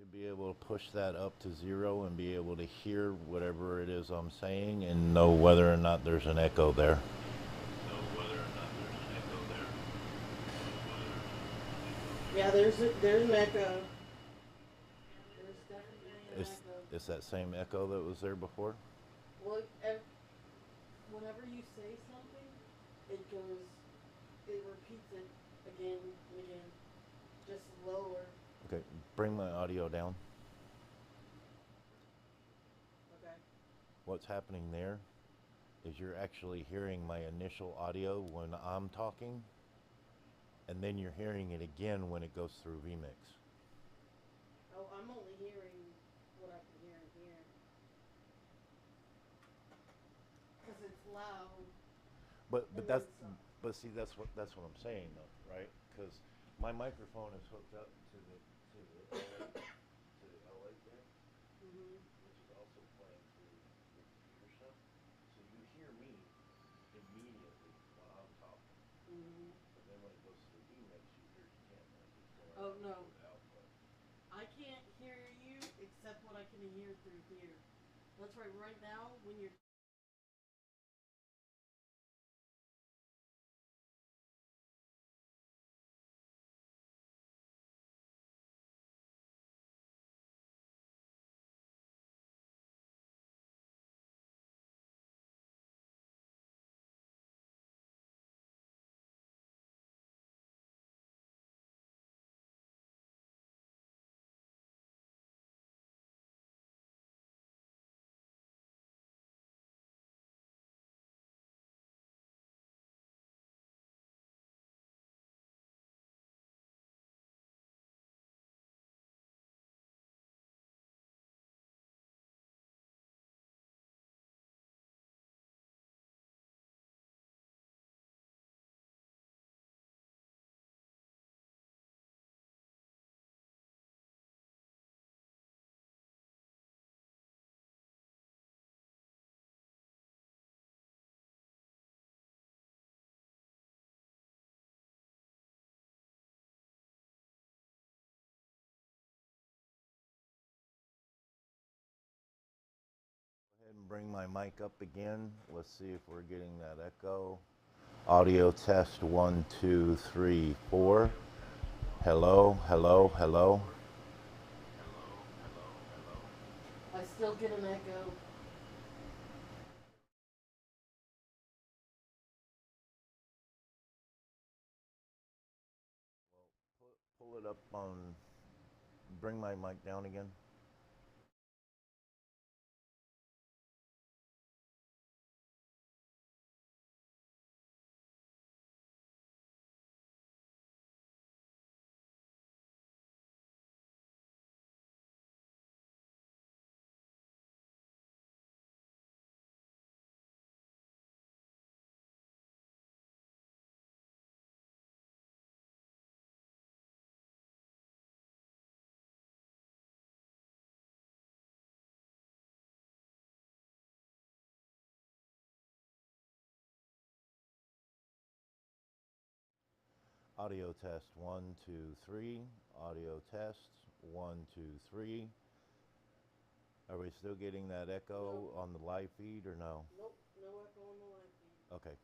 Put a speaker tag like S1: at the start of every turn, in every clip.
S1: should be able to push that up to zero and be able to hear whatever it is I'm saying and know whether or not there's an echo there.
S2: Yeah, there's an echo. There's definitely an
S1: It's,
S2: echo.
S1: it's that same echo that was there before?
S2: Look, whenever you say something, it goes, it repeats it again and again, just lower.
S1: Okay, bring my audio down.
S2: Okay.
S1: What's happening there is you're actually hearing my initial audio when I'm talking, and then you're hearing it again when it goes through vmix.
S2: Oh, I'm only hearing what I can hear in here because it's loud
S1: But
S2: and then
S1: that's
S2: some.
S1: but see that's what I'm saying though, right? Because my microphone is hooked up to the LA deck,
S2: Mhm.
S1: which is also playing through the computer stuff. So you hear me immediately when I'm talking,
S2: Mhm.
S1: but then when it goes through vmix, you hear it again, like it's going
S2: Oh
S1: out
S2: no,
S1: toward the output.
S2: I can't hear you except what I can hear through here. That's right. Right now, when you're
S1: Go ahead and bring my mic up again. Let's see if we're getting that echo. Audio test one, two, three, four. Hello, hello, hello.
S2: I still get an echo.
S1: Pull it up on. Bring my mic down again. Audio test one, two, three. Audio test one, two, three. Are we still getting that
S2: Nope.
S1: echo on the live feed or no?
S2: Nope. No echo on the live feed.
S1: Okay.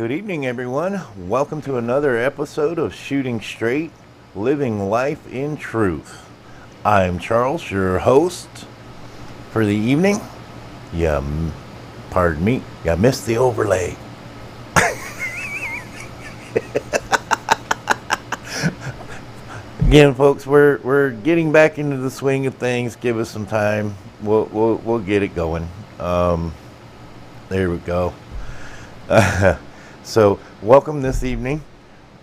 S1: Good evening, everyone. Welcome to another episode of Shooting Straight, Living Life in Truth. I'm Charles, your host for the evening. Pardon me, you missed the overlay. Again, folks, we're getting back into the swing of things. Give us some time. We'll get it going. There we go. So, welcome this evening.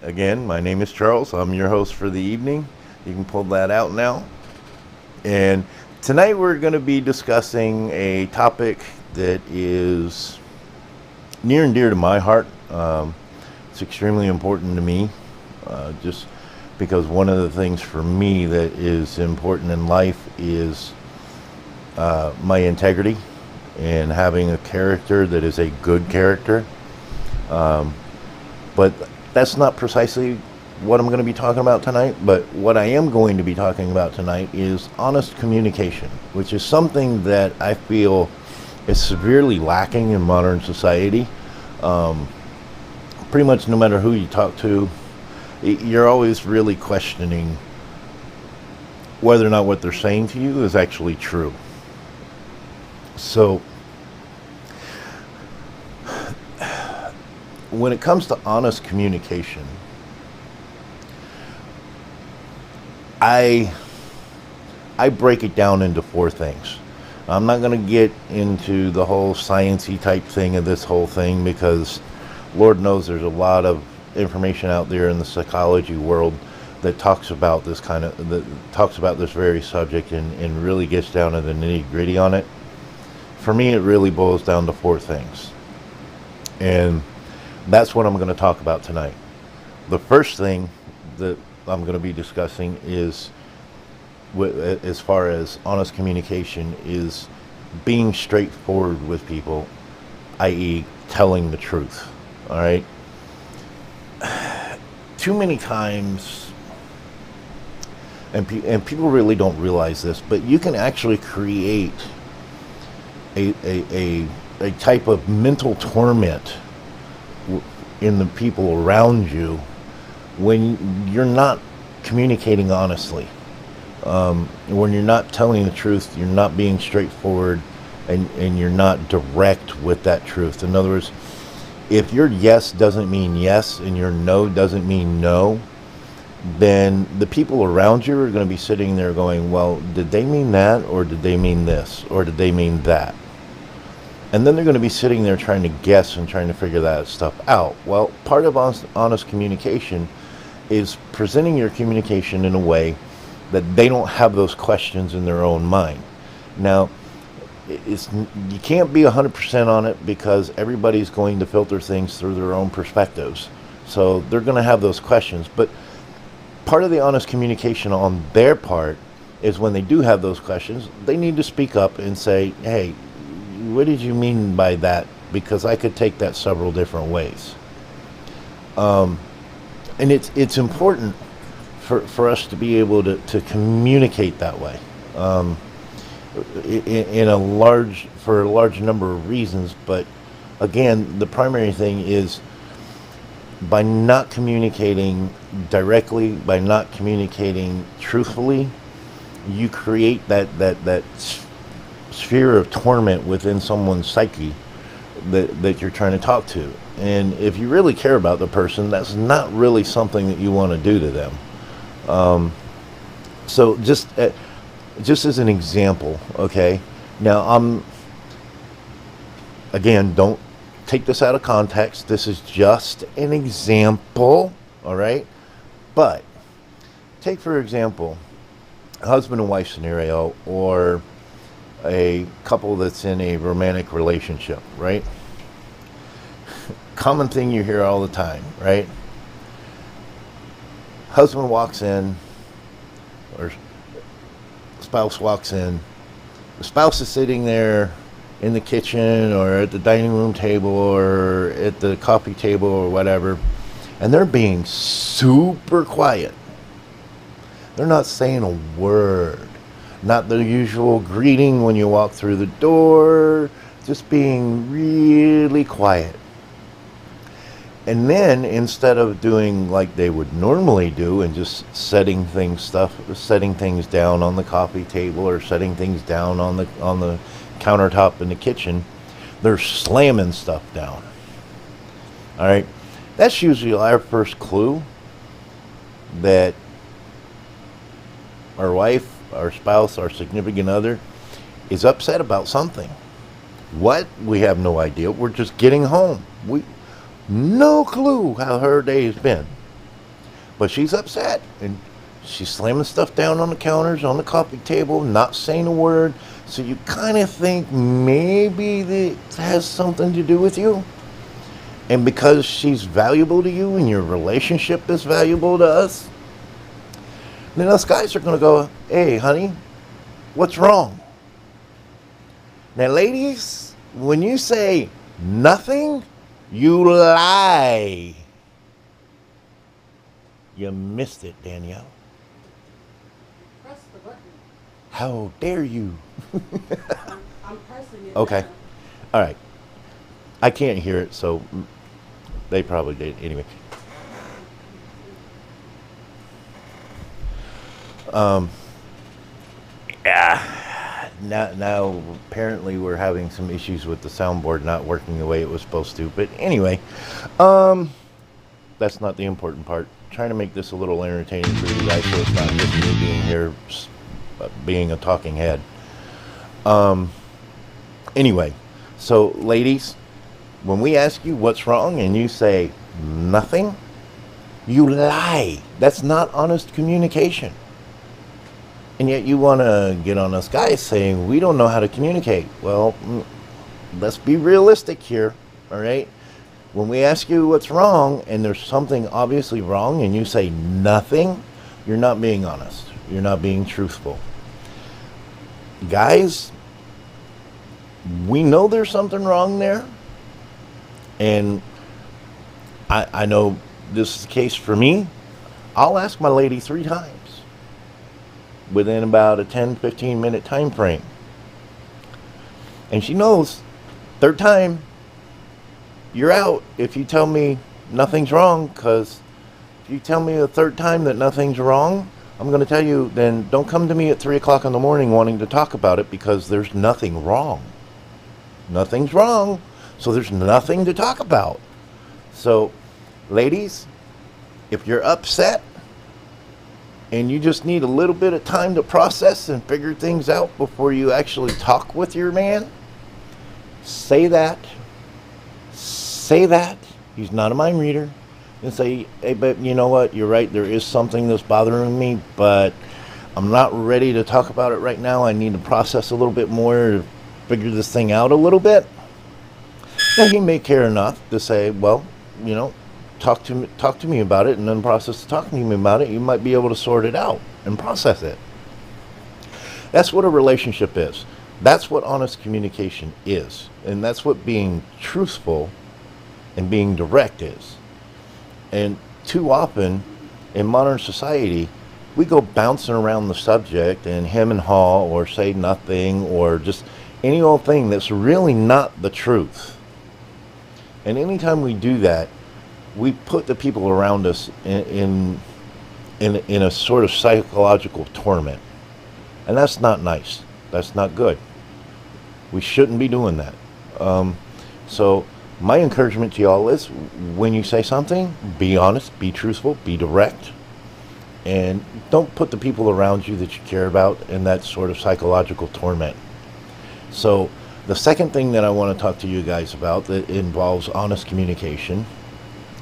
S1: Again, my name is Charles. I'm your host for the evening. You can pull that out now. And tonight we're going to be discussing a topic that is near and dear to my heart. It's extremely important to me, just because one of the things for me that is important in life is my integrity and having a character that is a good character. But that's not precisely what I'm going to be talking about tonight. But what I am going to be talking about tonight is honest communication, which is something that I feel is severely lacking in modern society. Pretty much no matter who you talk to, you're always really questioning whether or not what they're saying to you is actually true. So, when it comes to honest communication, I break it down into four things. I'm not going to get into the whole sciencey type thing of this whole thing, because Lord knows there's a lot of information out there in the psychology world that talks about this very subject and really gets down to the nitty gritty on it. For me, it really boils down to four things. And that's what I'm going to talk about tonight. The first thing that I'm going to be discussing is, as far as honest communication, is being straightforward with people, i.e. telling the truth. All right? Too many times, and people really don't realize this, but you can actually create a type of mental torment in the people around you when you're not communicating honestly. When you're not telling the truth, you're not being straightforward, and you're not direct with that truth. In other words, if your yes doesn't mean yes and your no doesn't mean no, then the people around you are going to be sitting there going, well, did they mean that, or did they mean this, or did they mean that? And then they're going to be sitting there trying to guess and trying to figure that stuff out. Well, part of honest communication is presenting your communication in a way that they don't have those questions in their own mind. Now, you can't be 100% on it, because everybody's going to filter things through their own perspectives. So they're going to have those questions. But part of the honest communication on their part is, when they do have those questions, they need to speak up and say, hey, what did you mean by that? Because I could take that several different ways. And it's important for us to be able to communicate that way. For a large number of reasons, but again, the primary thing is, by not communicating directly, by not communicating truthfully, you create that sphere of torment within someone's psyche that you're trying to talk to. And if you really care about the person, that's not really something that you want to do to them. So just as an example, okay? Now, again, don't take this out of context. This is just an example, all right? But take, for example, a husband and wife scenario, or a couple that's in a romantic relationship, right? Common thing you hear all the time, right? Husband walks in, or spouse walks in. The spouse is sitting there in the kitchen, or at the dining room table, or at the coffee table, or whatever, and they're being super quiet. They're not saying a word. Not the usual greeting when you walk through the door, just being really quiet. And then instead of doing like they would normally do and just setting things down on the coffee table or setting things down on the countertop in the kitchen, they're slamming stuff down. All right, that's usually our first clue that our wife, our spouse, our significant other is upset about something. What? We have no idea. We're just getting home. We no clue how her day has been. But she's upset and she's slamming stuff down on the counters, on the coffee table, not saying a word. So you kind of think maybe that has something to do with you. And because she's valuable to you and your relationship is valuable to us, then us guys are going to go, hey, honey, what's wrong? Now, ladies, when you say nothing, you lie. You missed it, Danielle.
S2: Press the button.
S1: How dare you?
S2: I'm pressing it.
S1: Okay.
S2: Now.
S1: All right. I can't hear it, so they probably did. Anyway. Yeah. Now apparently we're having some issues with the soundboard not working the way it was supposed to. But anyway, that's not the important part. Trying to make this a little entertaining for you guys, so it's not just me being here, being a talking head. Anyway, so ladies, when we ask you what's wrong and you say nothing, you lie. That's not honest communication. And yet you want to get on us guys saying we don't know how to communicate. Well, let's be realistic here, all right? When we ask you what's wrong and there's something obviously wrong and you say nothing, you're not being honest. You're not being truthful. Guys, we know there's something wrong there. And I know this is the case for me. I'll ask my lady 3 times within about a 10-15 minute time frame. And she knows, 3rd time, you're out if you tell me nothing's wrong, because if you tell me a 3rd time that nothing's wrong, I'm going to tell you, then don't come to me at 3 o'clock in the morning wanting to talk about it, because there's nothing wrong. Nothing's wrong, so there's nothing to talk about. So, ladies, if you're upset and you just need a little bit of time to process and figure things out before you actually talk with your man, say that. Say that. He's not a mind reader. And say, hey, but you know what? You're right. There is something that's bothering me, but I'm not ready to talk about it right now. I need to process a little bit more to figure this thing out a little bit. Now, he may care enough to say, well, you know, talk to me about it, and then process talking to me about it. You might be able to sort it out and process it. That's what a relationship is. That's what honest communication is. And that's what being truthful and being direct is. And too often in modern society, we go bouncing around the subject and hem and haw or say nothing or just any old thing that's really not the truth. And anytime we do that, we put the people around us in a sort of psychological torment. And that's not nice. That's not good. We shouldn't be doing that. So my encouragement to y'all is, when you say something, be honest, be truthful, be direct, and don't put the people around you that you care about in that sort of psychological torment. So the second thing that I want to talk to you guys about that involves honest communication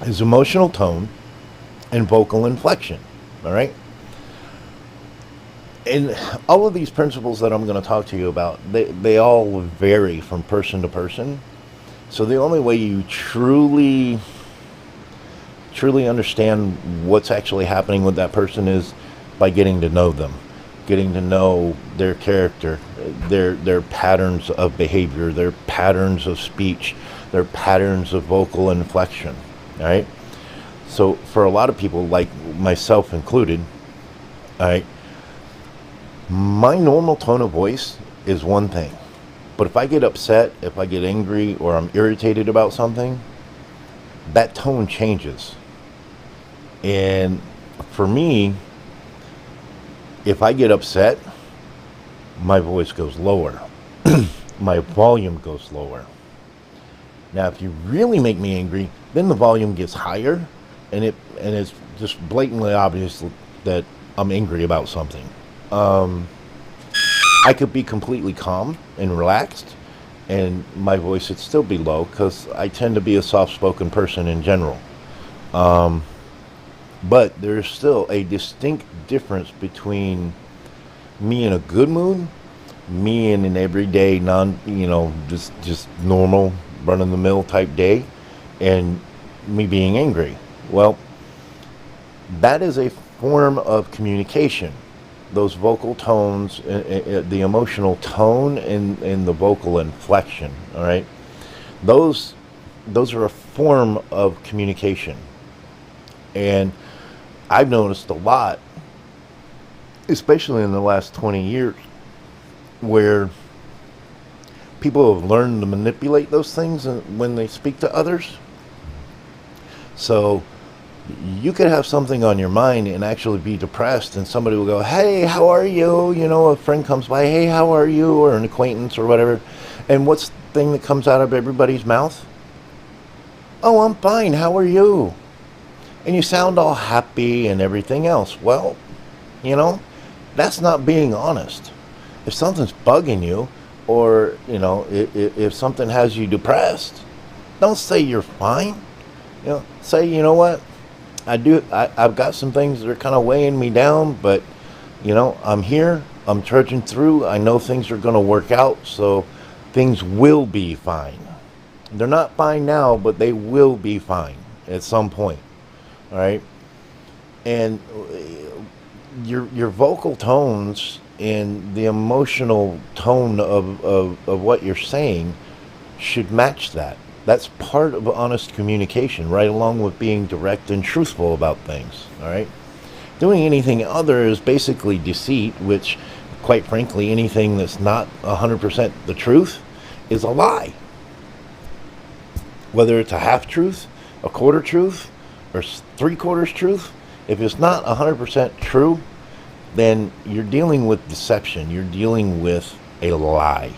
S1: is emotional tone and vocal inflection. All right? And all of these principles that I'm going to talk to you about, they all vary from person to person. So the only way you truly understand what's actually happening with that person is by getting to know them, getting to know their character, their patterns of behavior, their patterns of speech, their patterns of vocal inflection. All right? So for a lot of people, like myself included, all right, my normal tone of voice is one thing. But if I get upset, if I get angry, or I'm irritated about something, that tone changes. And for me, if I get upset, my voice goes lower. My volume goes lower. Now, if you really make me angry, then the volume gets higher, and it's just blatantly obvious that I'm angry about something. I could be completely calm and relaxed, and my voice would still be low because I tend to be a soft-spoken person in general. But there's still a distinct difference between me in a good mood, me in an everyday just normal run-of-the-mill type day, and me being angry. Well, that is a form of communication. Those vocal tones, the emotional tone, and the vocal inflection. All right, those are a form of communication, and I've noticed a lot, especially in the last 20 years, where people have learned to manipulate those things when they speak to others. So you could have something on your mind and actually be depressed, and somebody will go, "Hey, how are you?" A friend comes by, "Hey, how are you?" Or an acquaintance or whatever. And what's the thing that comes out of everybody's mouth? "Oh, I'm fine. How are you?" And you sound all happy and everything else. Well, that's not being honest. If something's bugging you, or, if something has you depressed, don't say you're fine. Say, "You know what? I've got some things that are kind of weighing me down, but, I'm here. I'm trudging through. I know things are going to work out, so things will be fine. They're not fine now, but they will be fine at some point." All right? And your vocal tones and the emotional tone of what you're saying should match that. That's part of honest communication, right along with being direct and truthful about things. All right? Doing anything other is basically deceit, which, quite frankly, anything that's not 100% the truth is a lie. Whether it's a half truth, a quarter truth, or 3/4 truth, if it's not 100% true, then you're dealing with deception. You're dealing with a lie.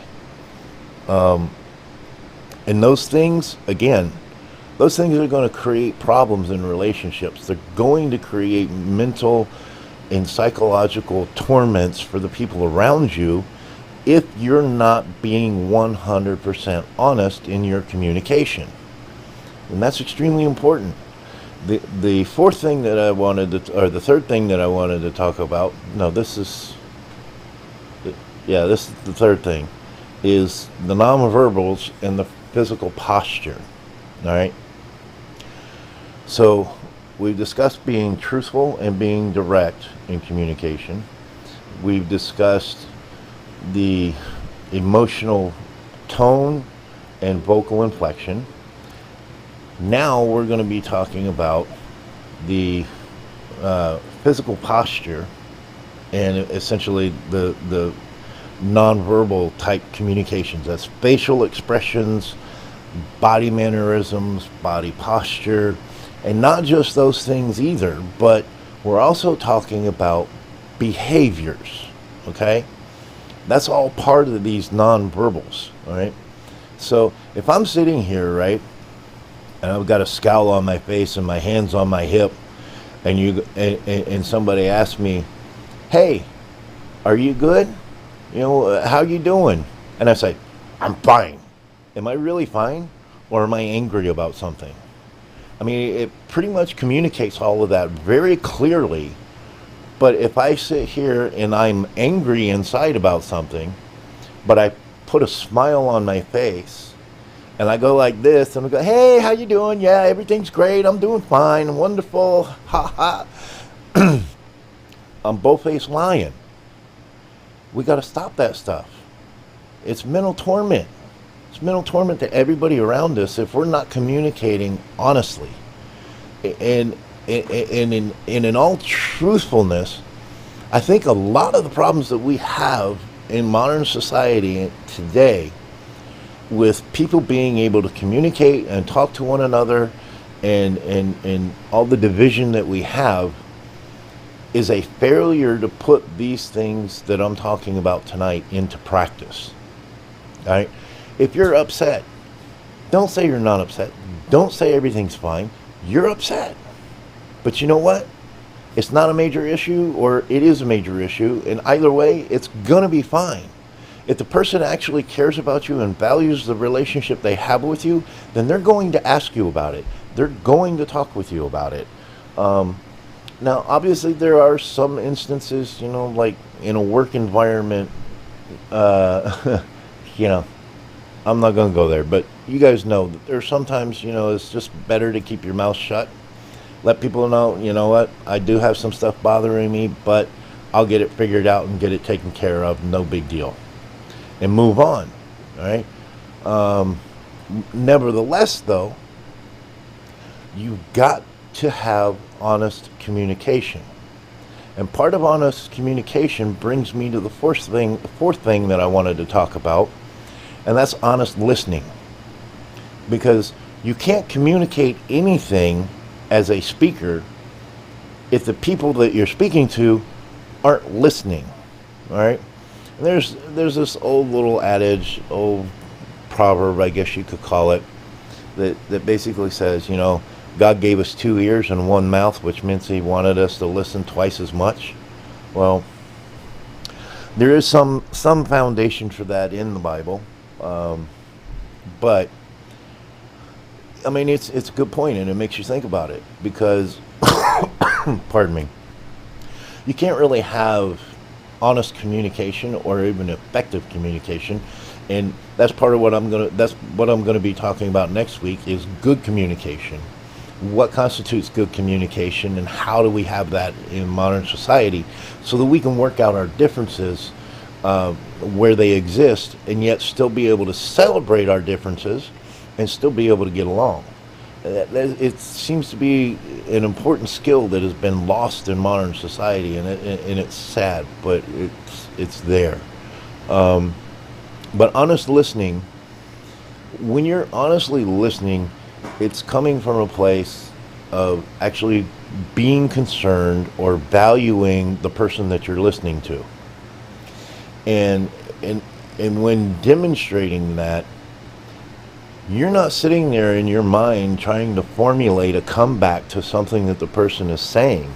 S1: And those things, again, those things are going to create problems in relationships. They're going to create mental and psychological torments for the people around you if you're not being 100% honest in your communication. And that's extremely important. The fourth thing that I wanted to, or the third thing that I wanted to talk about, this is the third thing, is the nonverbals and the physical posture. All right. So we've discussed being truthful and being direct in communication. We've discussed the emotional tone and vocal inflection. Now we're going to be talking about the physical posture and essentially the nonverbal type communications. That's facial expressions, body mannerisms, body posture, and not just those things either, but we're also talking about behaviors, okay? That's all part of these nonverbals, all right? So if I'm sitting here, right, and I've got a scowl on my face and my hands on my hip, and somebody asks me, "Hey, are you good? How you doing?" And I say, "I'm fine." Am I really fine, or am I angry about something? I mean, it pretty much communicates all of that very clearly. But if I sit here and I'm angry inside about something, but I put a smile on my face, and I go like this, and I go, "Hey, how you doing? Yeah, everything's great. I'm doing fine. Wonderful. Ha ha." I'm both-faced lying. We got to stop that stuff. It's mental torment. It's mental torment to everybody around us if we're not communicating honestly. And in all truthfulness, I think a lot of the problems that we have in modern society today with people being able to communicate and talk to one another and all the division that we have is a failure to put these things that I'm talking about tonight into practice. All right? If you're upset, don't say you're not upset. Don't say everything's fine. You're upset. But you know what? It's not a major issue, or it is a major issue, and either way, it's going to be fine. If the person actually cares about you and values the relationship they have with you, then they're going to ask you about it. They're going to talk with you about it. Now, obviously, there are some instances, like in a work environment, you know, I'm not going to go there, but you guys know that there's sometimes, it's just better to keep your mouth shut. Let people know, you know what, I do have some stuff bothering me, but I'll get it figured out and get it taken care of. No big deal. And move on. All right. Nevertheless, though, you've got to have honest communication. And part of honest communication brings me to the fourth thing that I wanted to talk about, and that's honest listening. Because you can't communicate anything as a speaker if the people that you're speaking to aren't listening. All right? And there's this old little adage, old proverb, I guess you could call it, that basically says, God gave us 2 ears and 1 mouth, which means he wanted us to listen twice as much. Well, there is some foundation for that in the Bible. But, I mean, it's a good point, and it makes you think about it, because, pardon me, you can't really have honest communication or even effective communication, and that's part of what I'm gonna be talking about next week is good communication. What constitutes good communication, and how do we have that in modern society so that we can work out our differences where they exist, and yet still be able to celebrate our differences and still be able to get along. It seems to be an important skill that has been lost in modern society, and it's sad, but it's there. But honest listening, when you're honestly listening, it's coming from a place of actually being concerned or valuing the person that you're listening to. And when demonstrating that, you're not sitting there in your mind trying to formulate a comeback to something that the person is saying.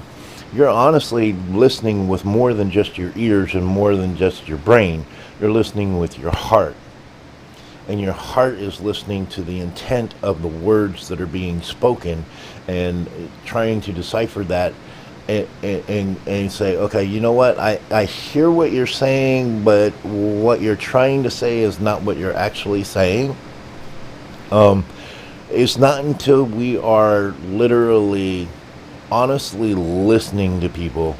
S1: You're honestly listening with more than just your ears and more than just your brain. You're listening with your heart. And your heart is listening to the intent of the words that are being spoken and trying to decipher that and say, okay, you know what, I hear what you're saying, but what you're trying to say is not what you're actually saying. It's not until we are literally, honestly listening to people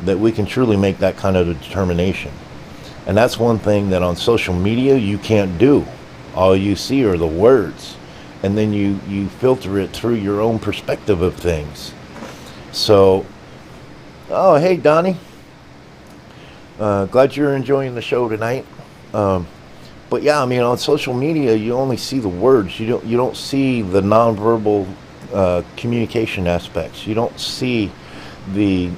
S1: that we can truly make that kind of a determination. And that's one thing that on social media you can't do. All you see are the words, and then you filter it through your own perspective of things. So, oh, hey, Donnie. Glad you're enjoying the show tonight. But yeah, I mean, on social media, you only see the words. You don't see the nonverbal communication aspects. You don't see the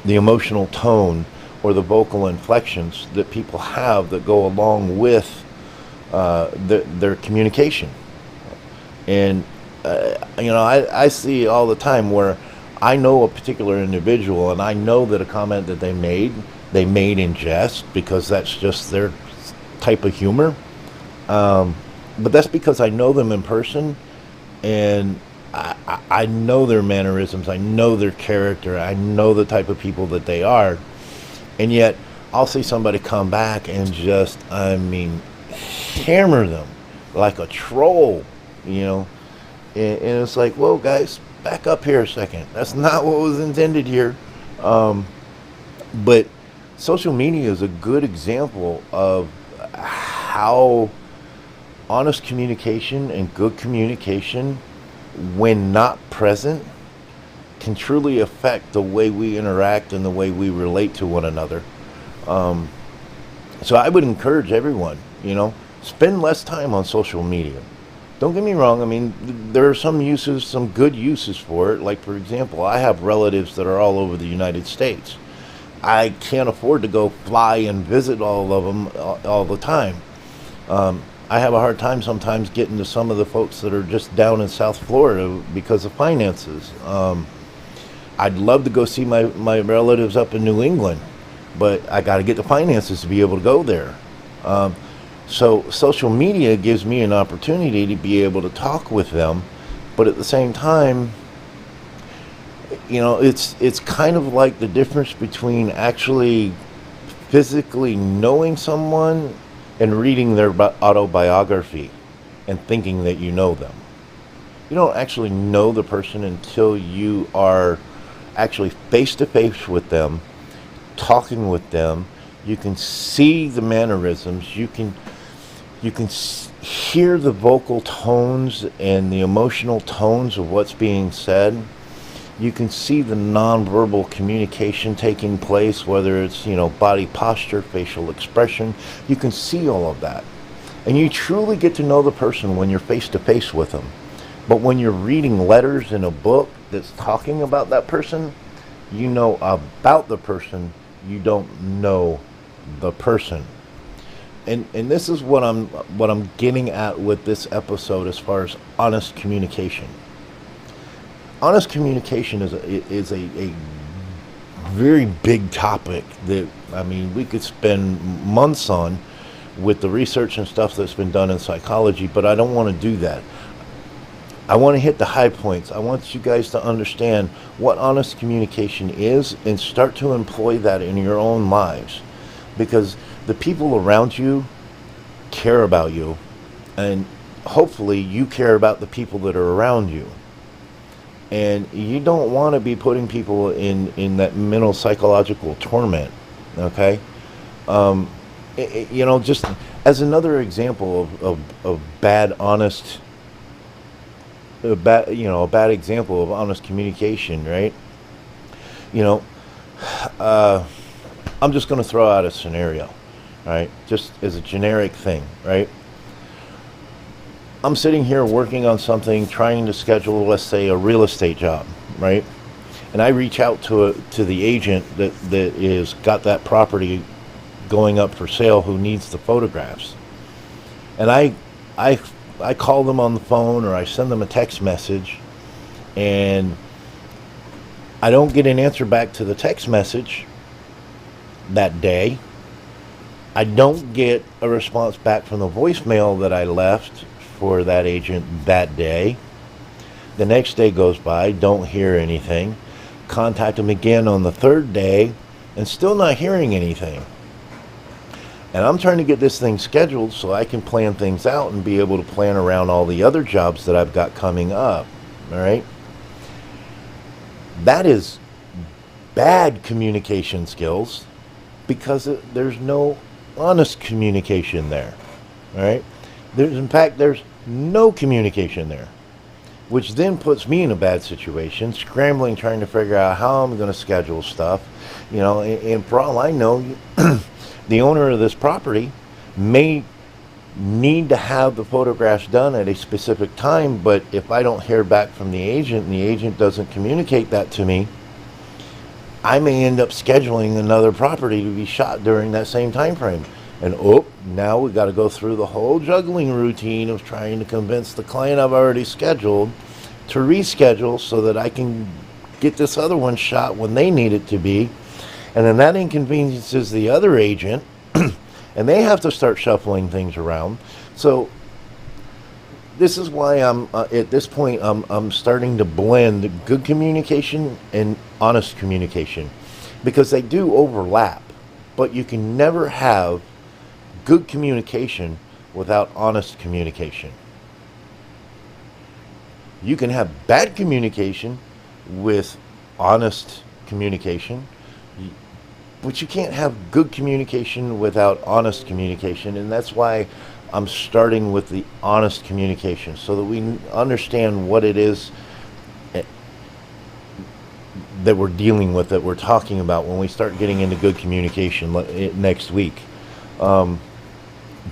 S1: emotional tone or the vocal inflections that people have that go along with their communication. And I see all the time where I know a particular individual, and I know that a comment that they made in jest, because that's just their type of humor. But that's because I know them in person, and I know their mannerisms, I know their character, I know the type of people that they are. And yet I'll see somebody come back and just, hammer them like a troll, and it's like, whoa, guys, back up here a second. That's not what was intended here. But social media is a good example of how honest communication and good communication, when not present, can truly affect the way we interact and the way we relate to one another. So I would encourage everyone, spend less time on social media. Don't get me wrong. I mean, there are some uses, some good uses for it. Like, for example, I have relatives that are all over the United States. I can't afford to go fly and visit all of them all the time. I have a hard time sometimes getting to some of the folks that are just down in South Florida because of finances. I'd love to go see my relatives up in New England, but I got to get the finances to be able to go there. So social media gives me an opportunity to be able to talk with them, but at the same time, it's kind of like the difference between actually physically knowing someone and reading their autobiography and thinking that you know them. You don't actually know the person until you are actually face to face with them, talking with them. You can see the mannerisms. You can hear the vocal tones and the emotional tones of what's being said. You can see the nonverbal communication taking place, whether it's, body posture, facial expression. You can see all of that. And you truly get to know the person when you're face to face with them. But when you're reading letters in a book that's talking about that person, you know about the person, you don't know the person. And this is what I'm getting at with this episode as far as honest communication. Honest communication is a very big topic that, we could spend months on with the research and stuff that's been done in psychology, but I don't want to do that. I want to hit the high points. I want you guys to understand what honest communication is and start to employ that in your own lives, because the people around you care about you, and hopefully you care about the people that are around you. And you don't want to be putting people in that mental psychological torment, okay? Just as another example of bad honest, a bad example of honest communication, right? I'm just going to throw out a scenario, right? Just as a generic thing, right? I'm sitting here working on something, trying to schedule, let's say, a real estate job, right? And I reach out to the agent that is got that property going up for sale, who needs the photographs. And I call them on the phone, or I send them a text message, and I don't get an answer back to the text message that day. I don't get a response back from the voicemail that I left for that agent that day. The next day goes by, don't hear anything. Contact them again on the third day, and still not hearing anything. And I'm trying to get this thing scheduled so I can plan things out and be able to plan around all the other jobs that I've got coming up. All right? That is bad communication skills, because there's no honest communication there. All right? There's no communication there, which then puts me in a bad situation, scrambling, trying to figure out how I'm going to schedule stuff. And for all I know, the owner of this property may need to have the photographs done at a specific time, but if I don't hear back from the agent and the agent doesn't communicate that to me, I may end up scheduling another property to be shot during that same time frame. And now we've got to go through the whole juggling routine of trying to convince the client I've already scheduled to reschedule so that I can get this other one shot when they need it to be. And then that inconveniences the other agent, and they have to start shuffling things around. So this is why at this point I'm starting to blend good communication and honest communication, because they do overlap, but you can never have good communication without honest communication. You can have bad communication with honest communication, but you can't have good communication without honest communication. And that's why I'm starting with the honest communication, so that we understand what it is that we're dealing with, that we're talking about when we start getting into good communication next week.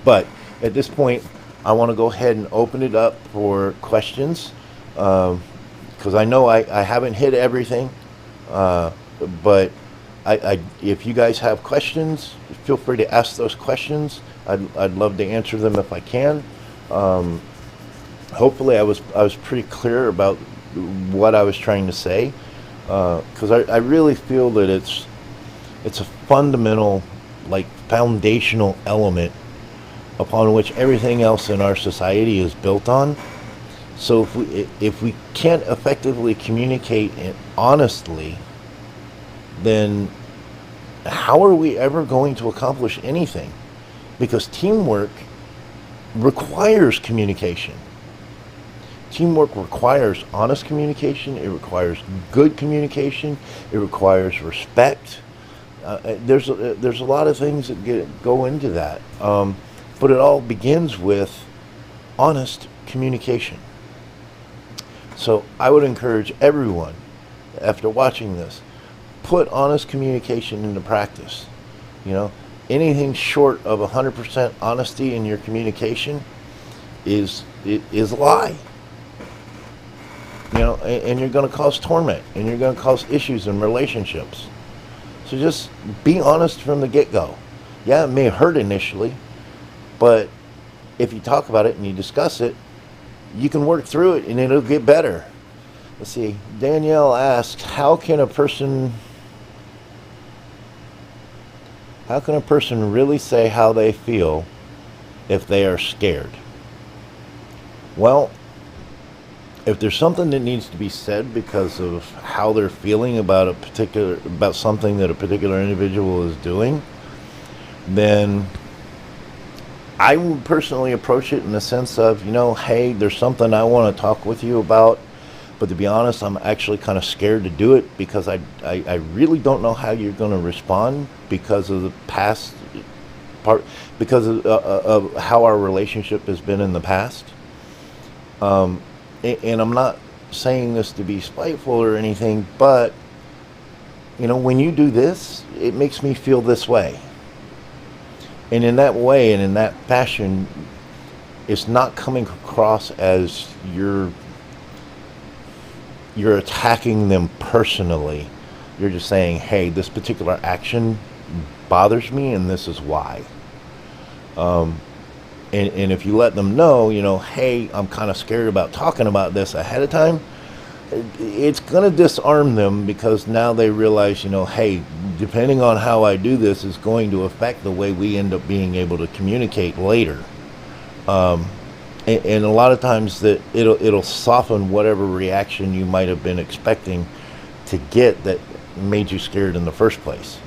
S1: But at this point, I want to go ahead and open it up for questions, because I know I haven't hit everything, but if you guys have questions, feel free to ask those questions. I'd love to answer them if I can. Hopefully, I was pretty clear about what I was trying to say, because I really feel that it's a fundamental, like, foundational element upon which everything else in our society is built on. So if we can't effectively communicate honestly, then how are we ever going to accomplish anything? Because teamwork requires communication. Teamwork requires honest communication. It requires good communication. It requires respect. There's a lot of things that go into that, but it all begins with honest communication. So I would encourage everyone, after watching this, put honest communication into practice. You know, anything short of 100% honesty in your communication is a lie. You know, and you're going to cause torment, and you're going to cause issues in relationships. So just be honest from the get-go. Yeah, it may hurt initially, but if you talk about it and you discuss it, you can work through it and it'll get better. Let's see. Danielle asks, how can a person really say how they feel if they are scared? Well, if there's something that needs to be said because of how they're feeling about something that a particular individual is doing, then I would personally approach it in the sense of, hey, there's something I want to talk with you about, but to be honest, I'm actually kind of scared to do it because I really don't know how you're going to respond because of the past part, because of how our relationship has been in the past. And I'm not saying this to be spiteful or anything, but, when you do this, it makes me feel this way. And in that way and in that fashion, it's not coming across as you're attacking them personally. You're just saying, hey, this particular action bothers me and this is why. And if you let them know, hey, I'm kind of scared about talking about this ahead of time, it's going to disarm them, because now they realize, hey, depending on how I do this is going to affect the way we end up being able to communicate later. And a lot of times that it'll soften whatever reaction you might have been expecting to get that made you scared in the first place.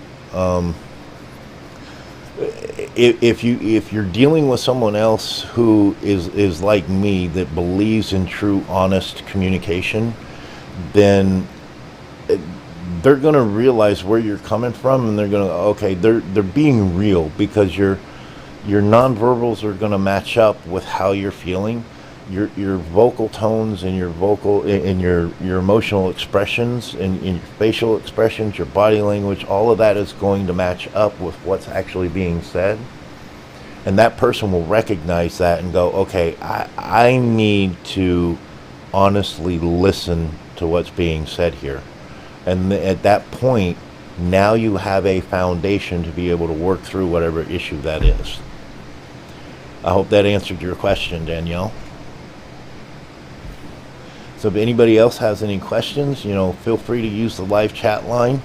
S1: If you're dealing with someone else who is like me, that believes in true, honest communication, then they're going to realize where you're coming from, and they're going to, okay, they're being real, because your nonverbals are going to match up with how you're feeling. Your vocal tones and your emotional expressions and your facial expressions, your body language, all of that is going to match up with what's actually being said. And that person will recognize that and go, okay, I need to honestly listen to what's being said here. And at that point, now you have a foundation to be able to work through whatever issue that is. I hope that answered your question, Danielle. So if anybody else has any questions, feel free to use the live chat line.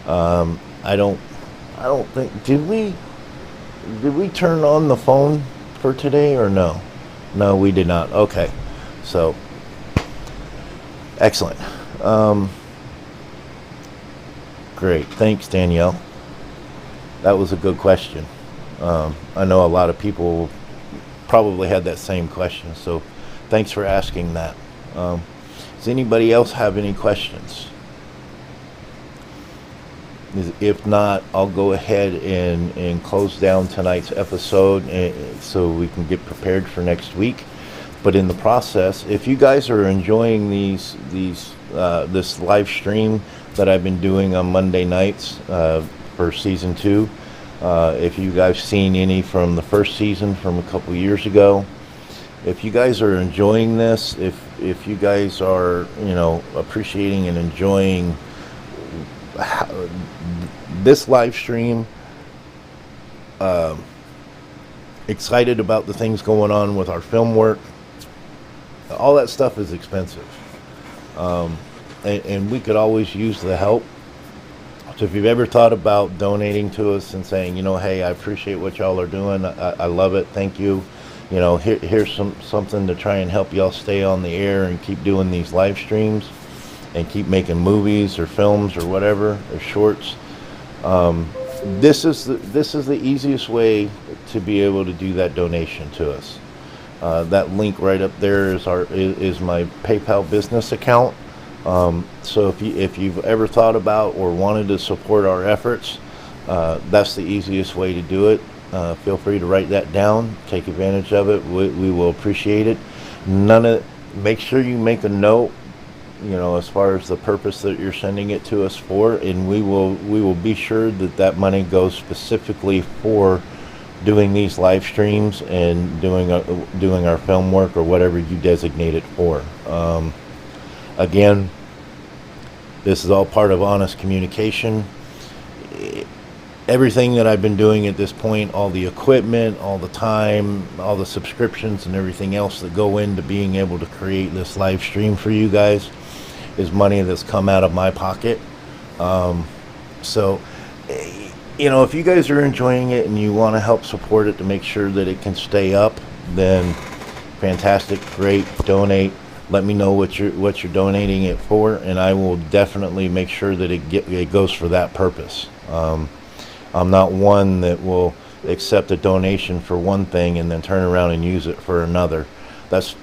S1: I don't think, did we turn on the phone for today or no? No, we did not. Okay. So, excellent. Great. Thanks, Danielle. That was a good question. I know a lot of people probably had that same question, so thanks for asking that. Does anybody else have any questions? If not, I'll go ahead and close down tonight's episode so we can get prepared for next week. But in the process, if you guys are enjoying this live stream that I've been doing on Monday nights for season 2, if you guys seen any from the first season from a couple years ago, if you guys are enjoying this, if you guys are, appreciating and enjoying this live stream, excited about the things going on with our film work, all that stuff is expensive. And we could always use the help. So if you've ever thought about donating to us and saying, hey, I appreciate what y'all are doing. I love it. Thank you. Here's something to try and help y'all stay on the air and keep doing these live streams and keep making movies or films or whatever, or shorts. This is the easiest way to be able to do that donation to us. That link right up there is my PayPal business account. So if you've ever thought about or wanted to support our efforts, that's the easiest way to do it. Feel free to write that down. Take advantage of it. We will appreciate it. Make sure you make a note, as far as the purpose that you're sending it to us for, and we will be sure that money goes specifically for doing these live streams and doing our film work or whatever you designate it for. Again, this is all part of honest communication. Everything that I've been doing at this point, all the equipment, all the time, all the subscriptions and everything else that go into being able to create this live stream for you guys, is money that's come out of my pocket. So, if you guys are enjoying it and you want to help support it to make sure that it can stay up, then fantastic, great, donate. Let me know what you're donating it for, and I will definitely make sure that it goes for that purpose. I'm not one that will accept a donation for one thing and then turn around and use it for another. That's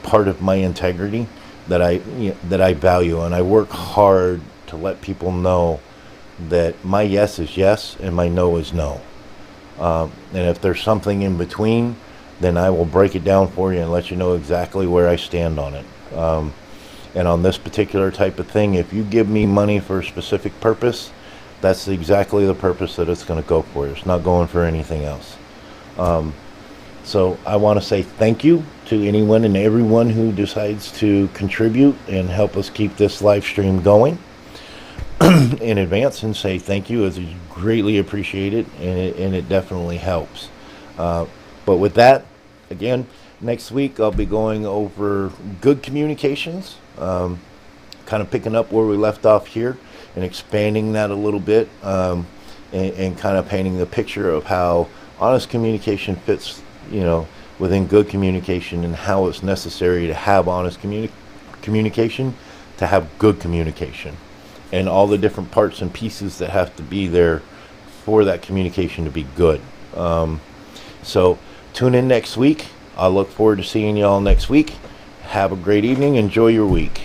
S1: part of my integrity that I value, and I work hard to let people know that my yes is yes and my no is no. And if there's something in between, then I will break it down for you and let you know exactly where I stand on it. And on this particular type of thing, if you give me money for a specific purpose, that's exactly the purpose that it's going to go for. It's not going for anything else. So I want to say thank you to anyone and everyone who decides to contribute and help us keep this live stream going in advance, and say thank you. It's greatly appreciated, and it definitely helps. But with that, again, next week I'll be going over good communications, kind of picking up where we left off here and expanding that a little bit, and kind of painting the picture of how honest communication fits, within good communication, and how it's necessary to have honest communication to have good communication, and all the different parts and pieces that have to be there for that communication to be good. So tune in next week. I look forward to seeing you all next week. Have a great evening. Enjoy your week.